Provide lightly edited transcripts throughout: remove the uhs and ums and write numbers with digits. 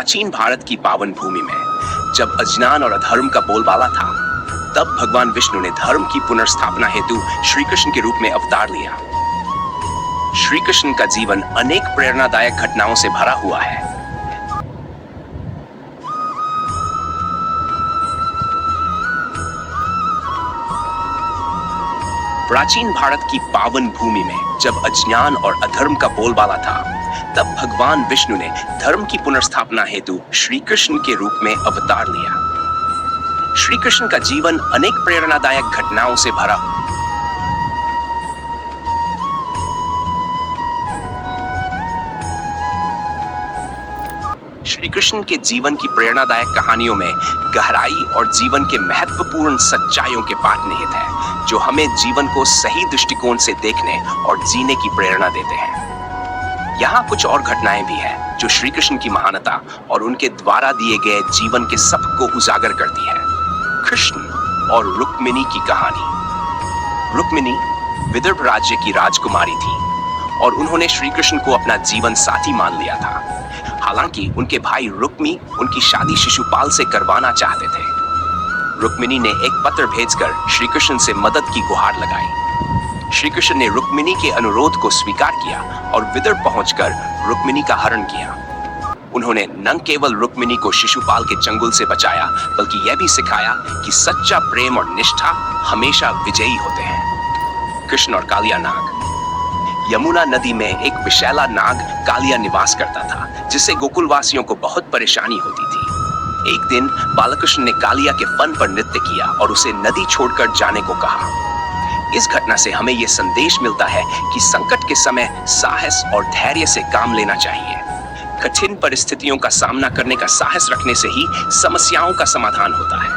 प्राचीन भारत की पावन भूमि में जब अज्ञान और अधर्म का बोलबाला था, तब भगवान विष्णु ने धर्म की पुनर्स्थापना हेतु श्री कृष्ण के रूप में अवतार लिया। श्री कृष्ण का जीवन अनेक प्रेरणादायक घटनाओं से भरा हुआ है। प्राचीन भारत की पावन भूमि में जब अज्ञान और अधर्म का बोलबाला था, तब भगवान विष्णु ने धर्म की पुनर्स्थापना हेतु श्री कृष्ण के रूप में अवतार लिया। श्री कृष्ण का जीवन अनेक प्रेरणादायक घटनाओं से भरा। श्री कृष्ण के जीवन की प्रेरणादायक कहानियों में गहराई और जीवन के महत्वपूर्ण सच्चाइयों के पाठ निहित है, जो हमें जीवन को सही दृष्टिकोण से देखने और जीने की प्रेरणा देते हैं। यहाँ कुछ और घटनाएं भी हैं जो श्री कृष्ण की महानता और उनके द्वारा दिए गए जीवन के सब को उजागर करती है। कृष्ण और रुक्मिणी की कहानी। रुक्मिणी विदर्भ राज्य की राजकुमारी थी और उन्होंने श्री कृष्ण को अपना जीवन साथी मान लिया था। हालांकि उनके भाई रुक्मी उनकी शादी शिशुपाल से करवाना चाहते थे। रुक्मिणी ने एक पत्र भेजकर श्री कृष्ण से मदद की गुहार लगाई। श्री कृष्ण ने रुक्मिणी के अनुरोध को स्वीकार किया और विदर्भ पहुंचकर रुक्मिणी का हरण किया। उन्होंने न केवल रुक्मिणी को शिशुपाल के चंगुल से बचाया, बल्कि यह भी सिखाया कि सच्चा प्रेम और निष्ठा हमेशा विजयी होते हैं। कृष्ण और कालिया नाग। यमुना नदी में एक विषैला नाग कालिया निवास करता था, जिससे गोकुलवासियों को बहुत परेशानी होती थी। एक दिन बालकृष्ण ने कालिया के फन पर नृत्य किया और उसे नदी छोड़कर जाने को कहा। इस घटना से हमें यह संदेश मिलता है कि संकट के समय साहस और धैर्य से काम लेना चाहिए। कठिन परिस्थितियों का सामना करने का साहस रखने से ही समस्याओं का समाधान होता है।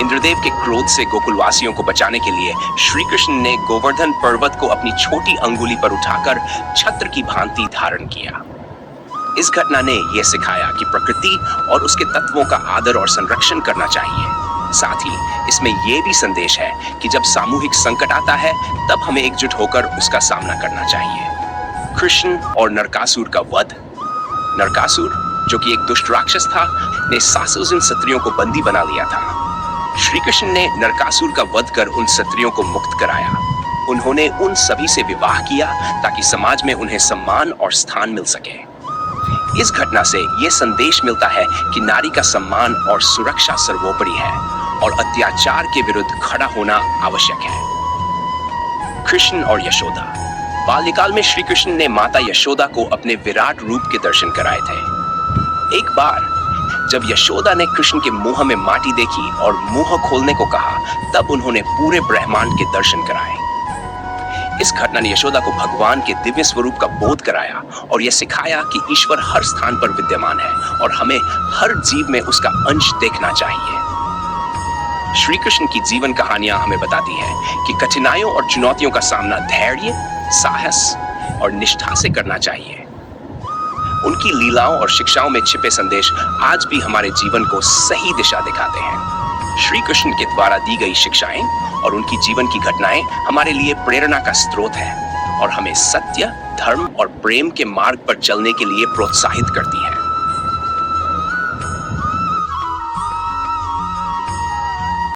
इंद्रदेव के क्रोध से गोकुलवासियों को बचाने के लिए श्री कृष्ण ने गोवर्धन पर्वत को अपनी छोटी अंगुली पर उठाकर छत्र की भांति धारण किया। इस घटना ने यह सिखाया कि प्रकृति और उसके तत्वों का आदर और संरक्षण करना चाहिए। साथ ही इसमें यह भी संदेश है कि जब सामूहिक संकट आता है, तब हमें एकजुट होकर उसका सामना करना चाहिए। कृष्ण और नरकासुर का वध। नरकासुर, जो कि एक दुष्ट राक्षस था, ने 700 क्षत्रियों को बंदी बना लिया था। श्री कृष्ण ने नरकासुर का वध कर उन क्षत्रियों को मुक्त कराया। उन्होंने उन सभी से विवाह किया ताकि समाज में उन्हें सम्मान और स्थान मिल सके। इस घटना से यह संदेश मिलता है कि नारी का सम्मान और सुरक्षा सर्वोपरि है और अत्याचार के विरुद्ध खड़ा होना आवश्यक है। कृष्ण और यशोदा। बाल्यकाल में श्री कृष्ण ने माता यशोदा को अपने विराट रूप के दर्शन कराए थे। एक बार जब यशोदा ने कृष्ण के मुंह में माटी देखी और मुंह खोलने को कहा, तब उन्होंने पूरे ब्रह्मांड के दर्शन कराए। इस घटना ने यशोदा को भगवान के दिव्य स्वरूप का बोध कराया और यह सिखाया कि ईश्वर हर स्थान पर विद्यमान है और हमें हर जीव में उसका अंश देखना चाहिए। श्री कृष्ण की जीवन कहानियां हमें बताती हैं कि कठिनाइयों और चुनौतियों का सामना धैर्य, साहस और निष्ठा से करना चाहिए। उनकी लीलाओं और शिक्षाओं में छिपे संदेश आज भी हमारे जीवन को सही दिशा दिखाते हैं। श्री कृष्ण के द्वारा दी गई शिक्षाएं और उनकी जीवन की घटनाएं हमारे लिए प्रेरणा का स्रोत है और हमें सत्य, धर्म और प्रेम के मार्ग पर चलने के लिए प्रोत्साहित करती है।